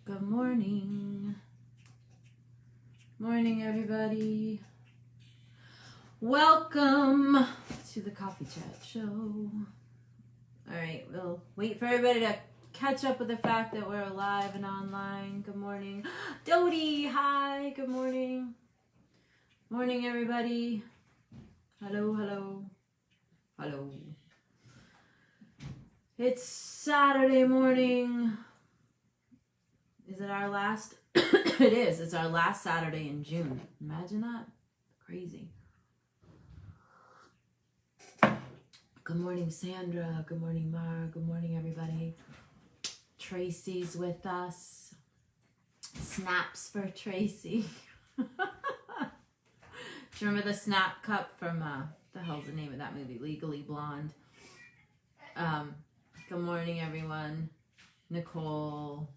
Good morning. Morning, everybody. Welcome to the Coffee Chat Show. All right, we'll wait for everybody to catch up with the fact that we're live and online. Good morning. Dodie, hi. Good morning. Morning, everybody. Hello, hello. Hello. It's Saturday morning. Is it our last? It is. It's our last Saturday in June. Imagine that. Crazy. Good morning, Sandra. Good morning, Mar. Good morning, everybody. Tracy's with us. Snaps for Tracy. Do you remember the snap cup from, the hell's the name of that movie? Legally Blonde. Good morning, everyone. Nicole.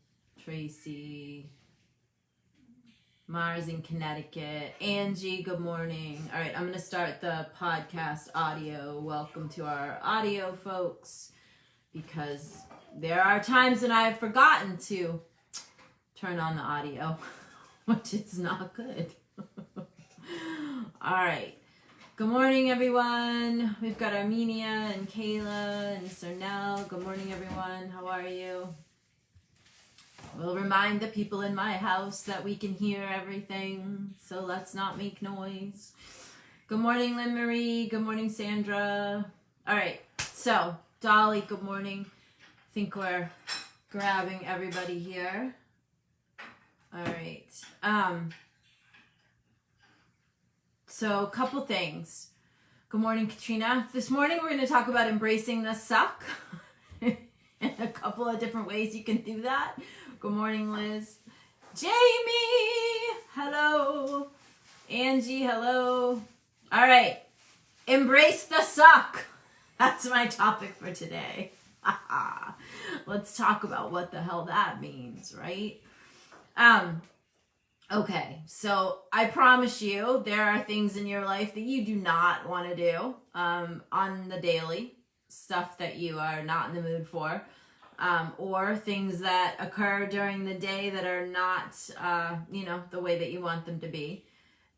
Tracy, Mars in Connecticut, Angie, good morning. All right, I'm going to start the podcast audio. Welcome to our audio, folks, because there are times when I've forgotten to turn on the audio, which is not good. All right. Good morning, everyone. We've got Armenia and Kayla and Cernel. Good morning, everyone. How are you? We'll remind the people in my house that we can hear everything, so let's not make noise. Good morning, Lynn Marie. Good morning, Sandra. All right, so Dolly, good morning. I think we're grabbing everybody here. All right. So a couple things. Good morning, Katrina. This morning we're going to talk about embracing the suck. And a couple of different ways you can do that. Good morning, Liz. Jamie, hello. Angie, hello. All right, embrace the suck. That's my topic for today. Let's talk about what the hell that means, right? Okay, so I promise you there are things in your life that you do not want to do on the daily, stuff that you are not in the mood for. Or things that occur during the day that are not, the way that you want them to be.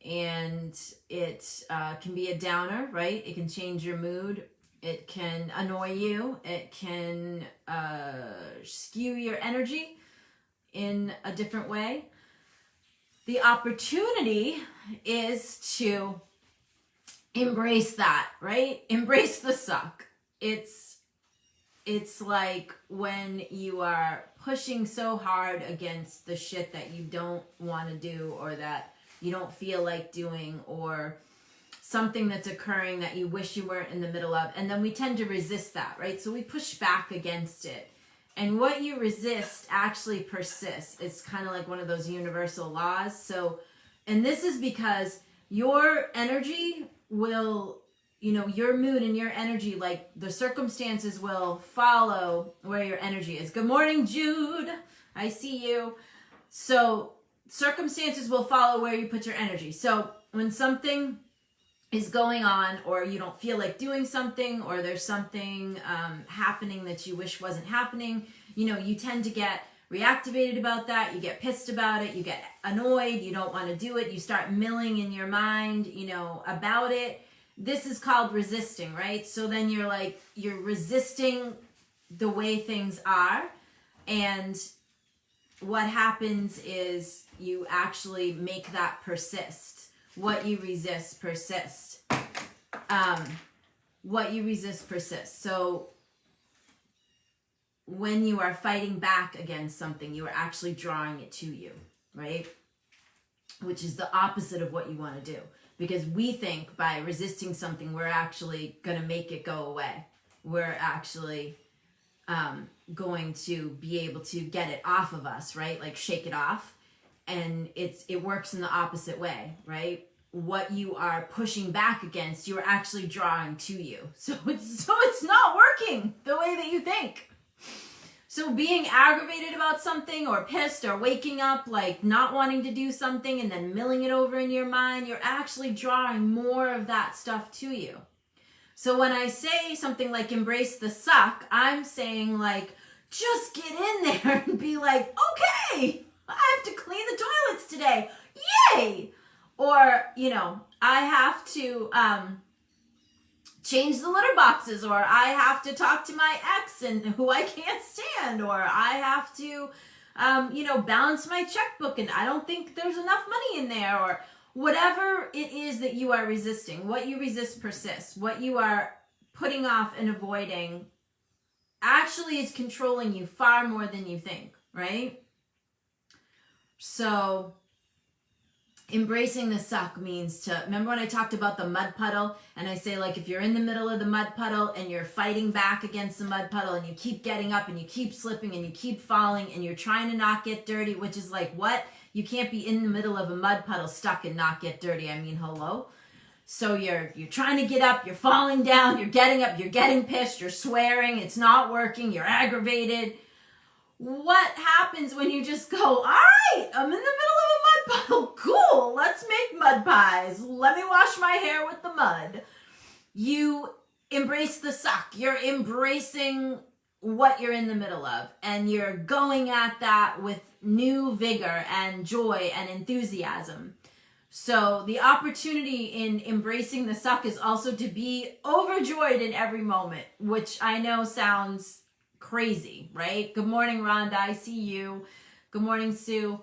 And it can be a downer, right? It can change your mood. It can annoy you. It can skew your energy in a different way. The opportunity is to embrace that, right? Embrace the suck. It's like when you are pushing so hard against the shit that you don't want to do or that you don't feel like doing or something that's occurring that you wish you weren't in the middle of. And then we tend to resist that, right? So we push back against it. And what you resist actually persists. It's kind of like one of those universal laws. So, and this is because your energy will... your mood and your energy, like the circumstances will follow where your energy is. Good morning, Jude. I see you. So circumstances will follow where you put your energy. So when something is going on or you don't feel like doing something or there's something happening that you wish wasn't happening, you tend to get reactivated about that. You get pissed about it. You get annoyed. You don't want to do it. You start milling in your mind, about it. This is called resisting, right? So then you're resisting the way things are. And what happens is you actually make that persist. What you resist persists. What you resist persists. So when you are fighting back against something, you are actually drawing it to you, right? Which is the opposite of what you want to do. Because we think by resisting something, we're actually going to make it go away. We're actually going to be able to get it off of us, right? Like shake it off. And it works in the opposite way, right? What you are pushing back against, you're actually drawing to you. So it's not working the way that you think. So being aggravated about something or pissed or waking up like not wanting to do something and then milling it over in your mind, you're actually drawing more of that stuff to you. So when I say something like embrace the suck, I'm saying like just get in there and be like, okay, I have to change the litter boxes, or I have to talk to my ex and who I can't stand, or I have to, balance my checkbook and I don't think there's enough money in there, or whatever it is that you are resisting. What you resist persists. What you are putting off and avoiding actually is controlling you far more than you think, right? So embracing the suck means to, remember when I talked about the mud puddle, and I say, like, if you're in the middle of the mud puddle and you're fighting back against the mud puddle and you keep getting up and you keep slipping and you keep falling and you're trying to not get dirty, which is like, what? You can't be in the middle of a mud puddle stuck and not get dirty. I mean, hello? So you're trying to get up, you're falling down, you're getting up, you're getting pissed, you're swearing, it's not working, you're aggravated. What happens when you just go, all right, I'm in the middle of a mud puddle, cool, let's make mud pies, let me wash my hair with the mud. You embrace the suck, you're embracing what you're in the middle of, and you're going at that with new vigor and joy and enthusiasm. So the opportunity in embracing the suck is also to be overjoyed in every moment, which I know sounds crazy, right? Good morning, Rhonda. I see you. Good morning, Sue.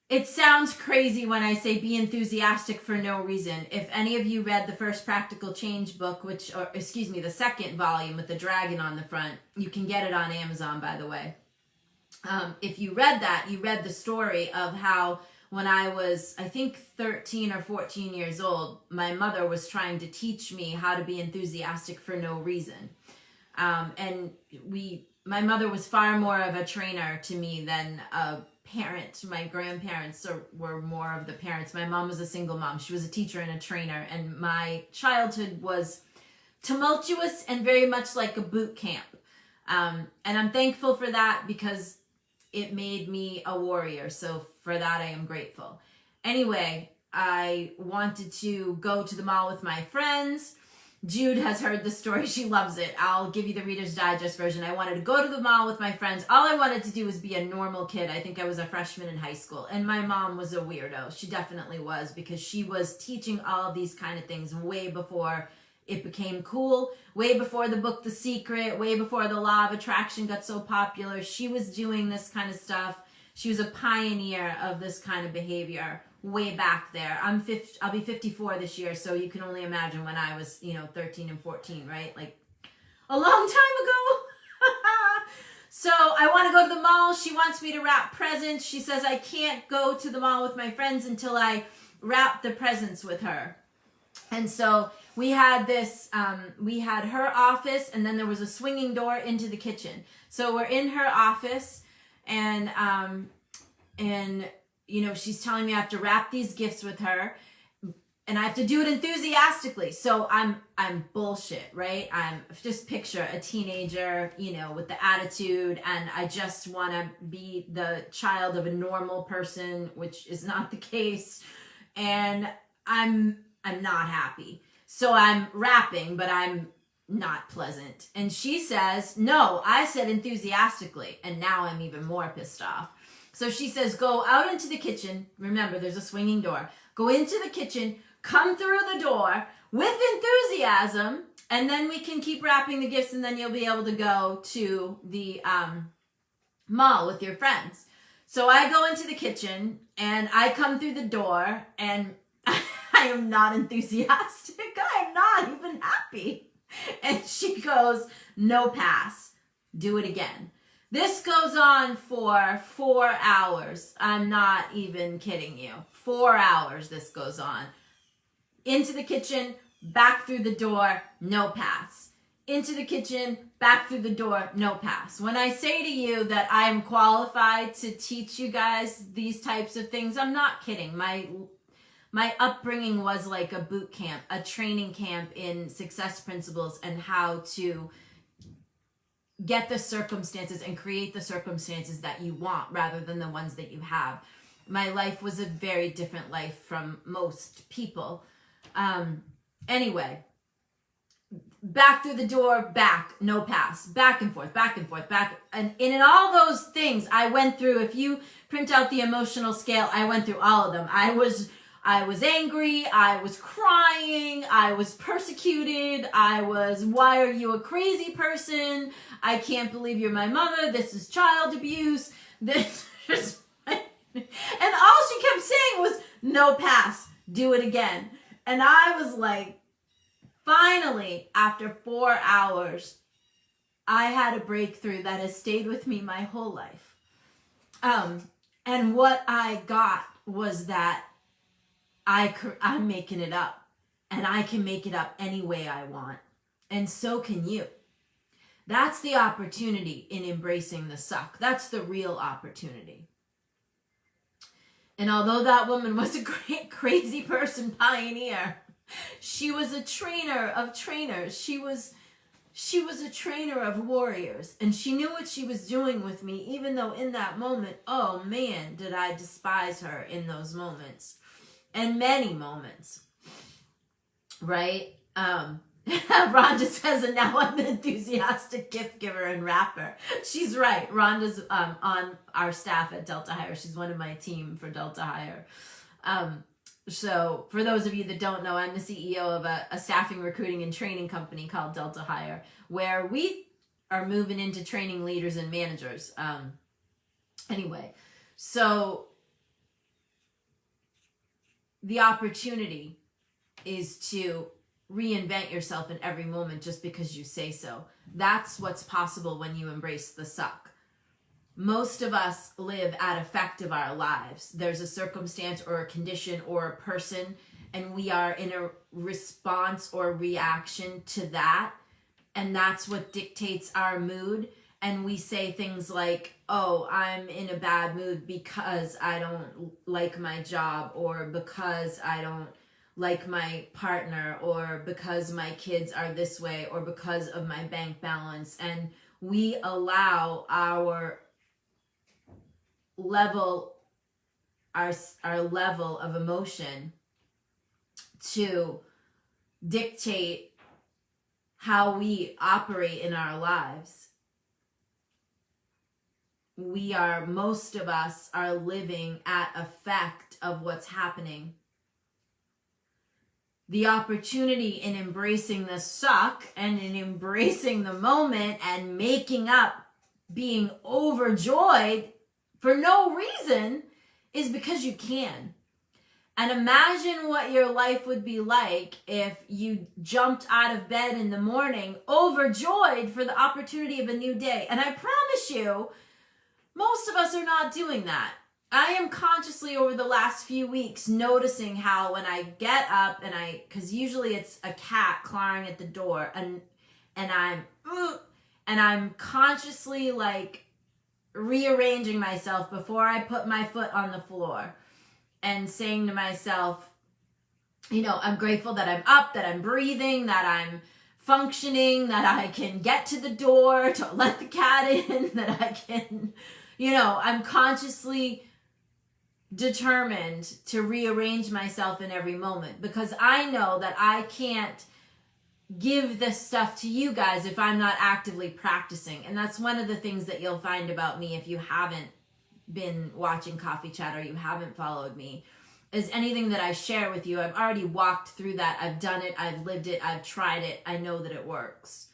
It sounds crazy when I say be enthusiastic for no reason. If any of you read the first Practical Change book, the second volume with the dragon on the front, you can get it on Amazon, by the way. If you read that, you read the story of how when I was, I think, 13 or 14 years old, my mother was trying to teach me how to be enthusiastic for no reason. And my mother was far more of a trainer to me than a parent. My grandparents were more of the parents. My mom was a single mom. She was a teacher and a trainer. And my childhood was tumultuous and very much like a boot camp. And I'm thankful for that because it made me a warrior. So for that, I am grateful. Anyway, I wanted to go to the mall with my friends. Jude has heard the story. She loves it. I'll give you the Reader's Digest version. I wanted to go to the mall with my friends. All I wanted to do was be a normal kid. I think I was a freshman in high school. And my mom was a weirdo. She definitely was, because she was teaching all of these kind of things way before it became cool, way before the book The Secret, way before the Law of Attraction got so popular. She was doing this kind of stuff. She was a pioneer of this kind of behavior way back there. I'll be 54 this year, so you can only imagine when I was, 13 and 14, right? Like a long time ago. So I want to go to the mall. She wants me to wrap presents. She says I can't go to the mall with my friends until I wrap the presents with her. And so we had we had her office, and then there was a swinging door into the kitchen. So we're in her office, and she's telling me I have to wrap these gifts with her, and I have to do it enthusiastically. So I'm bullshit, right? I'm just picture a teenager, with the attitude, and I just want to be the child of a normal person, which is not the case. And I'm not happy. So I'm rapping, but I'm not pleasant. And she says, no, I said enthusiastically. And now I'm even more pissed off. So she says, go out into the kitchen. Remember, there's a swinging door. Go into the kitchen, come through the door with enthusiasm, and then we can keep wrapping the gifts, and then you'll be able to go to the mall with your friends. So I go into the kitchen, and I come through the door, and I am not enthusiastic. I am not even happy. And she goes, no pass. Do it again. This goes on for 4 hours. I'm not even kidding you. 4 hours this goes on. Into the kitchen, back through the door, no pass. Into the kitchen, back through the door, no pass. When I say to you that I am qualified to teach you guys these types of things, I'm not kidding. My upbringing was like a boot camp, a training camp in success principles and how to get the circumstances and create the circumstances that you want rather than the ones that you have. My life was a very different life from most people. Anyway, back through the door, back, no pass, back and forth, back. And in all those things I went through, if you print out the emotional scale, I went through all of them. I was I was angry, I was crying, I was persecuted, why are you a crazy person? I can't believe you're my mother, this is child abuse, this is, and all she kept saying was, no pass, do it again. And I was like, finally, after 4 hours, I had a breakthrough that has stayed with me my whole life. And what I got was that I'm making it up, and I can make it up any way I want, and so can you. That's the opportunity in embracing the suck. That's the real opportunity. And although that woman was a great crazy person pioneer, she was a trainer of trainers. She was a trainer of warriors, and she knew what she was doing with me, even though in that moment, oh man, did I despise her in those moments. And many moments, right? Rhonda says, and now I'm an enthusiastic gift giver and rapper. She's right. Rhonda's on our staff at Delta Hire. She's one of my team for Delta Hire. So for those of you that don't know, I'm the CEO of a staffing, recruiting, and training company called Delta Hire, where we are moving into training leaders and managers. Anyway, so the opportunity is to reinvent yourself in every moment just because you say so. That's what's possible when you embrace the suck. Most of us live at effect of our lives. There's a circumstance or a condition or a person, and we are in a response or reaction to that, and that's what dictates our mood. And we say things like, oh, I'm in a bad mood because I don't like my job, or because I don't like my partner, or because my kids are this way, or because of my bank balance. And we allow our level of emotion to dictate how we operate in our lives. Most of us are living at effect of what's happening. The opportunity in embracing the suck and in embracing the moment and making up being overjoyed for no reason is because you can. And imagine what your life would be like if you jumped out of bed in the morning overjoyed for the opportunity of a new day. And I promise you, most of us are not doing that. I am consciously over the last few weeks noticing how when I get up because usually it's a cat clawing at the door, and I'm consciously like rearranging myself before I put my foot on the floor and saying to myself, I'm grateful that I'm up, that I'm breathing, that I'm functioning, that I can get to the door to let the cat in, that I can, I'm consciously determined to rearrange myself in every moment, because I know that I can't give this stuff to you guys if I'm not actively practicing. And that's one of the things that you'll find about me if you haven't been watching Coffee Chat or you haven't followed me, is anything that I share with you, I've already walked through that. I've done it. I've lived it. I've tried it. I know that it works.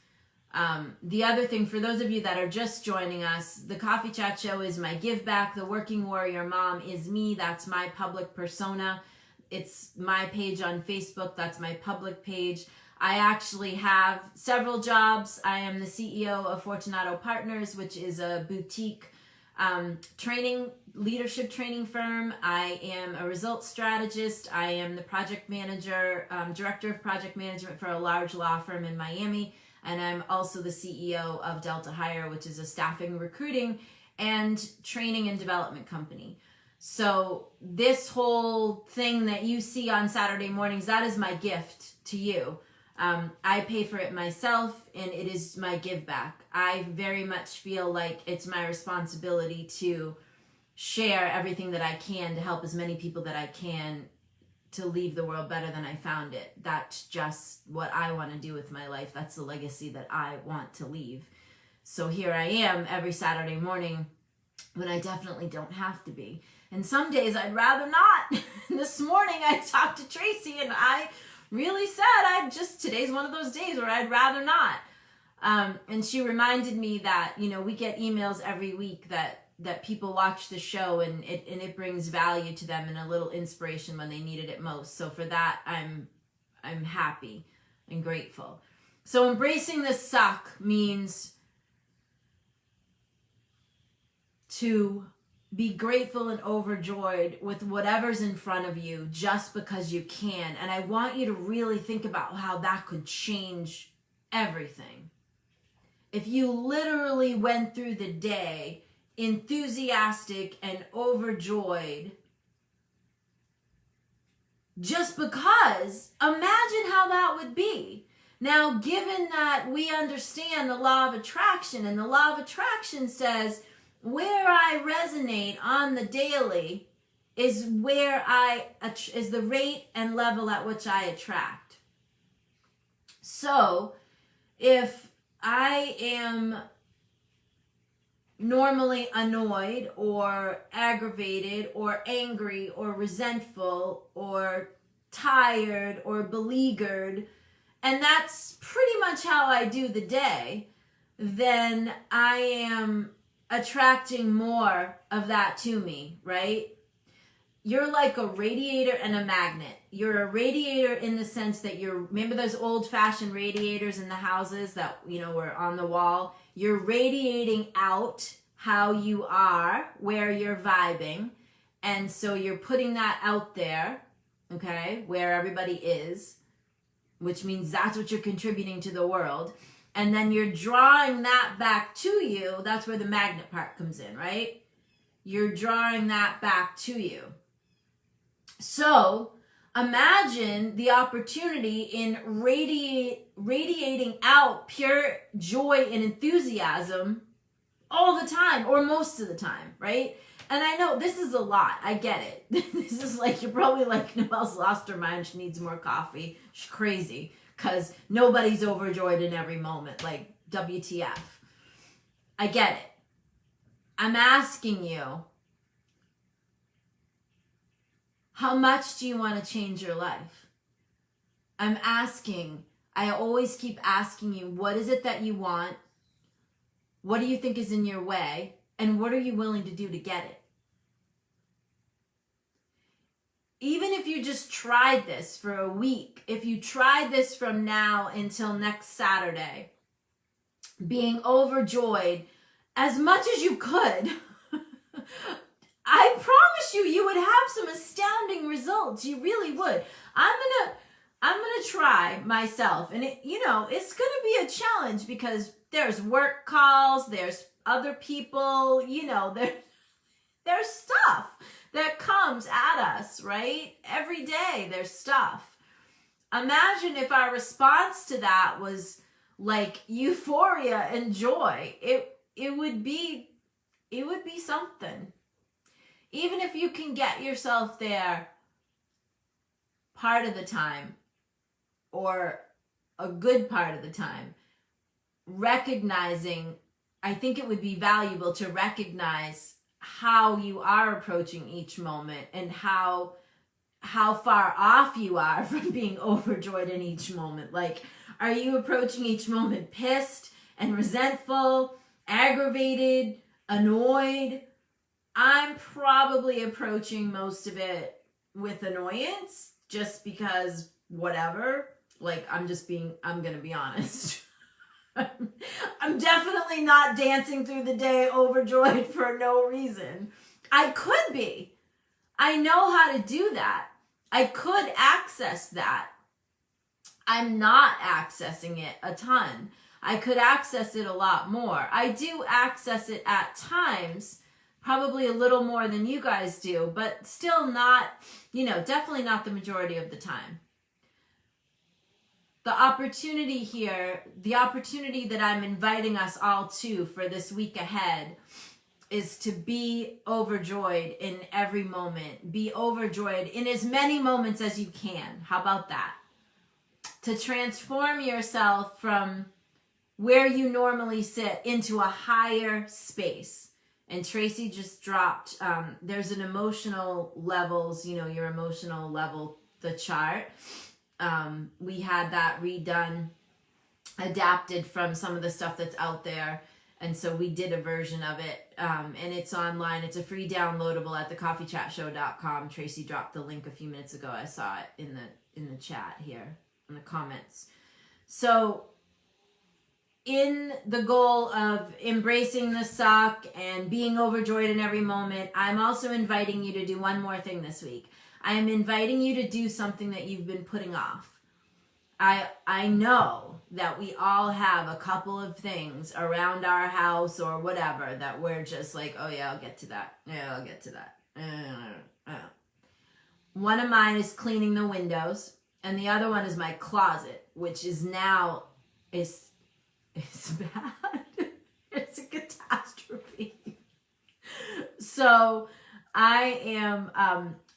The other thing, for those of you that are just joining us, the Coffee Chat Show is my give back. The Working Warrior Mom is me. That's my public persona. It's my page on Facebook. That's my public page. I actually have several jobs. I am the CEO of Fortunato Partners, which is a boutique leadership training firm. I am a results strategist. I am the project manager, director of project management for a large law firm in Miami. And I'm also the CEO of Delta Hire, which is a staffing, recruiting, and training and development company. So this whole thing that you see on Saturday mornings, that is my gift to you. I pay for it myself, and it is my give back. I very much feel like it's my responsibility to share everything that I can to help as many people that I can to leave the world better than I found it. That's just what I want to do with my life. That's the legacy that I want to leave. So here I am every Saturday morning when I definitely don't have to be. And some days I'd rather not. This morning I talked to Tracy and I really said today's one of those days where I'd rather not. And she reminded me that, we get emails every week that people watch the show and it brings value to them and a little inspiration when they needed it most. So for that, I'm happy and grateful. So embracing this suck means to be grateful and overjoyed with whatever's in front of you just because you can. And I want you to really think about how that could change everything. If you literally went through the day enthusiastic and overjoyed just because, imagine how that would be. Now, given that we understand the law of attraction, and the law of attraction says where I resonate on the daily is is the rate and level at which I attract. So, if I am normally annoyed or aggravated or angry or resentful or tired or beleaguered, and that's pretty much how I do the day, then I am attracting more of that to me, right? You're like a radiator and a magnet. You're a radiator in the sense that remember those old-fashioned radiators in the houses that, were on the wall? You're radiating out how you are, where you're vibing. And so you're putting that out there, okay, where everybody is, which means that's what you're contributing to the world. And then you're drawing that back to you. That's where the magnet part comes in, right? You're drawing that back to you. So imagine the opportunity in radiating out pure joy and enthusiasm all the time, or most of the time, right? And I know this is a lot. I get it. This is like, you're probably like, Noelle's lost her mind. She needs more coffee. She's crazy because nobody's overjoyed in every moment. Like, WTF. I get it. I'm asking you, how much do you want to change your life? I always keep asking you, what is it that you want? What do you think is in your way? And what are you willing to do to get it? Even if you just tried this for a week, if you tried this from now until next Saturday, being overjoyed as much as you could, I promise you would have some astounding results. You really would. I'm gonna try myself, and it's gonna be a challenge because there's work calls, there's other people, there's stuff that comes at us, right? Every day there's stuff. Imagine if our response to that was like euphoria and joy. It would be something. Even if you can get yourself there part of the time or a good part of the time, I think it would be valuable to recognize how you are approaching each moment and how far off you are from being overjoyed in each moment. Like, are you approaching each moment pissed and resentful, aggravated, annoyed? I'm probably approaching most of it with annoyance just because whatever. Like, I'm going to be honest. I'm definitely not dancing through the day overjoyed for no reason. I could be. I know how to do that. I could access that. I'm not accessing it a ton. I could access it a lot more. I do access it at times, probably a little more than you guys do, but still not, definitely not the majority of the time. The opportunity here, the opportunity that I'm inviting us all to for this week ahead is to be overjoyed in every moment. Be overjoyed in as many moments as you can. How about that? To transform yourself from where you normally sit into a higher space. And Tracy just dropped, there's an emotional levels, you know, your emotional level, the chart. We had that redone, adapted from some of the stuff that's out there. And so we did a version of it, and it's online. It's a free downloadable at thecoffeechatshow.com. Tracy dropped the link a few minutes ago. I saw it in the chat here, in the comments. So in the goal of embracing the suck and being overjoyed in every moment, I'm also inviting you to do one more thing this week. I am inviting you to do something that you've been putting off. I know that we all have a couple of things around our house or whatever that we're just like, oh yeah, I'll get to that. Yeah, I'll get to that. One of mine is cleaning the windows, and the other one is my closet, which is now is bad. It's a catastrophe. So I am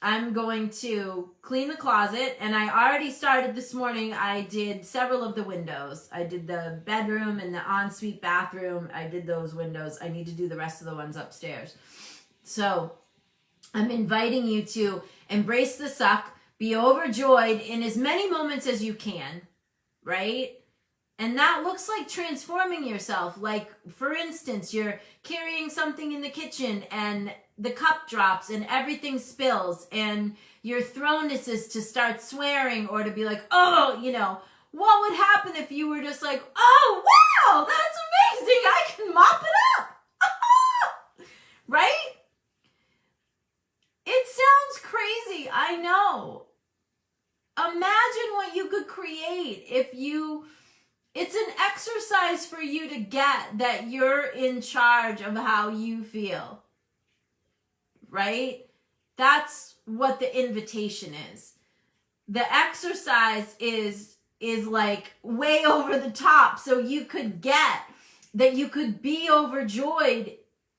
I'm going to clean the closet, and I already started this morning. I did several of the windows. I did the bedroom and the ensuite bathroom. I did those windows. I need to do the rest of the ones upstairs. So I'm inviting you to embrace the suck, be overjoyed in as many moments as you can, right? And that looks like transforming yourself. Like, for instance, you're carrying something in the kitchen and the cup drops and everything spills, and your thrownness is to start swearing or to be like, oh, you know, what would happen if you were just like, oh, wow, that's amazing, I can mop it up. Right? It sounds crazy, I know. Imagine what you could create if you... It's an exercise for you to get that you're in charge of how you feel. Right? That's what the invitation is. The exercise is like way over the top, so you could get that you could be overjoyed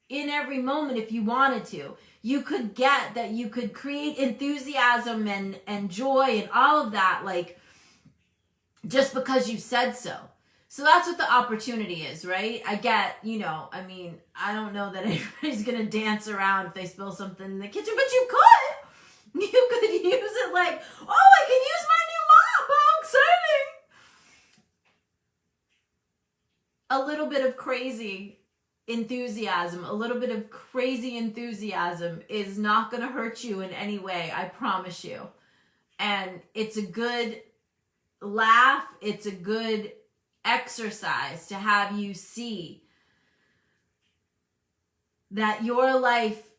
in every moment if you wanted to. You could get that you could create enthusiasm and joy and all of that, like, just because you said so. So that's what the opportunity is, right? I get, you know, I mean, I don't know that anybody's going to dance around if they spill something in the kitchen, but you could. You could use it like, oh, I can use my new mop. How exciting. A little bit of crazy enthusiasm, a little bit of crazy enthusiasm is not going to hurt you in any way, I promise you. And it's a good laugh. It's a good exercise to have you see that your life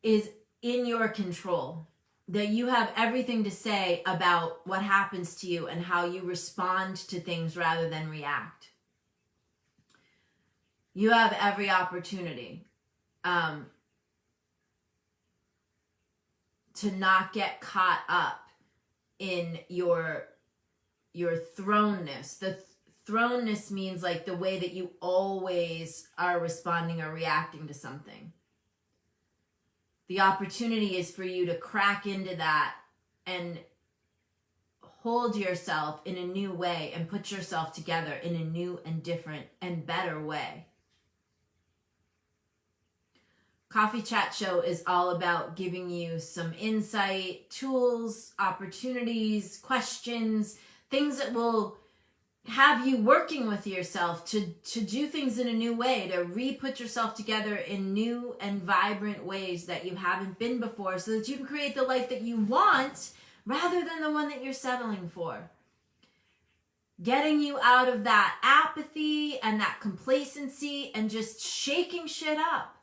is in your control, that you have everything to say about what happens to you and how you respond to things rather than react. You have every opportunity to not get caught up in your thrownness. The thrownness means like the way that you always are responding or reacting to something. The opportunity is for you to crack into that and hold yourself in a new way and put yourself together in a new and different and better way. Coffee Chat Show is all about giving you some insight, tools, opportunities, questions, things that will have you working with yourself to do things in a new way, to re-put yourself together in new and vibrant ways that you haven't been before, so that you can create the life that you want rather than the one that you're settling for. Getting you out of that apathy and that complacency and just shaking shit up.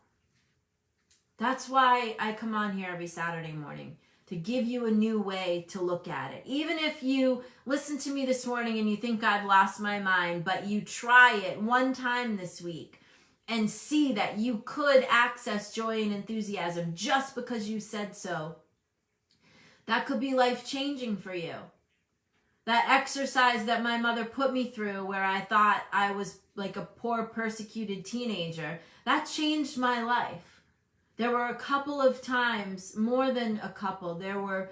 That's why I come on here every Saturday morning, to give you a new way to look at it. Even if you listen to me this morning and you think I've lost my mind, but you try it one time this week and see that you could access joy and enthusiasm just because you said so, that could be life-changing for you. That exercise that my mother put me through where I thought I was like a poor persecuted teenager, that changed my life. There were a couple of times, more than a couple, there were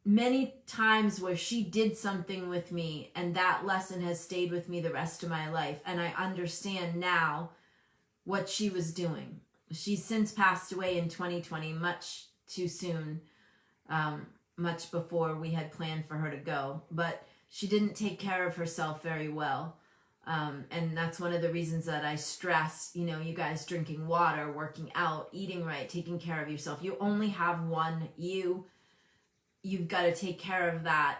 many times where she did something with me, and that lesson has stayed with me the rest of my life. And I understand now what she was doing. She's since passed away in 2020, much too soon, much before we had planned for her to go. But she didn't take care of herself very well. And that's one of the reasons that I stress, you know, you guys drinking water, working out, eating right, taking care of yourself. You only have one you. You've got to take care of that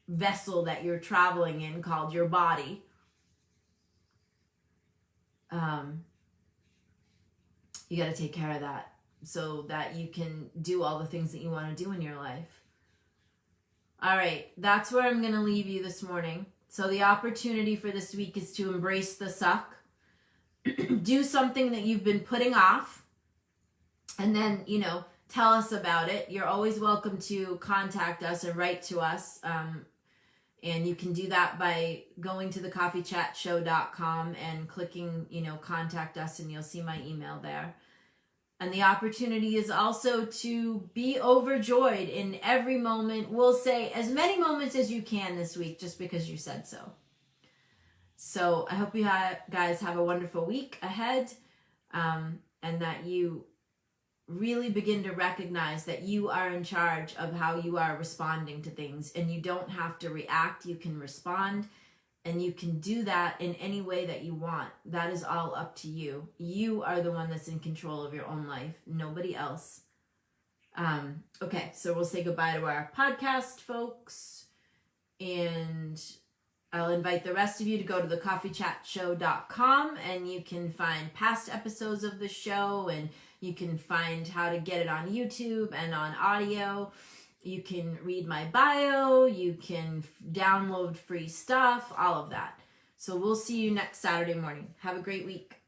vessel that you're traveling in called your body. You got to take care of that so that you can do all the things that you want to do in your life. All right, that's where I'm going to leave you this morning. So the opportunity for this week is to embrace the suck. Do something that you've been putting off, and then, you know, tell us about it. You're always welcome to contact us and write to us. And you can do that by going to thecoffeechatshow.com and clicking, you know, contact us, and you'll see my email there. And the opportunity is also to be overjoyed in every moment. We'll say as many moments as you can this week, just because you said so. So I hope you guys have a wonderful week ahead, and that you really begin to recognize that you are in charge of how you are responding to things, and you don't have to react. You can respond, and you can do that in any way that you want. That is all up to you. You are the one that's in control of your own life, nobody else. Okay, so we'll say goodbye to our podcast folks, and I'll invite the rest of you to go to thecoffeechatshow.com, and you can find past episodes of the show, and you can find how to get it on YouTube and on audio. You can read my bio. You can download free stuff, all of that. So we'll see you next Saturday morning. Have a great week.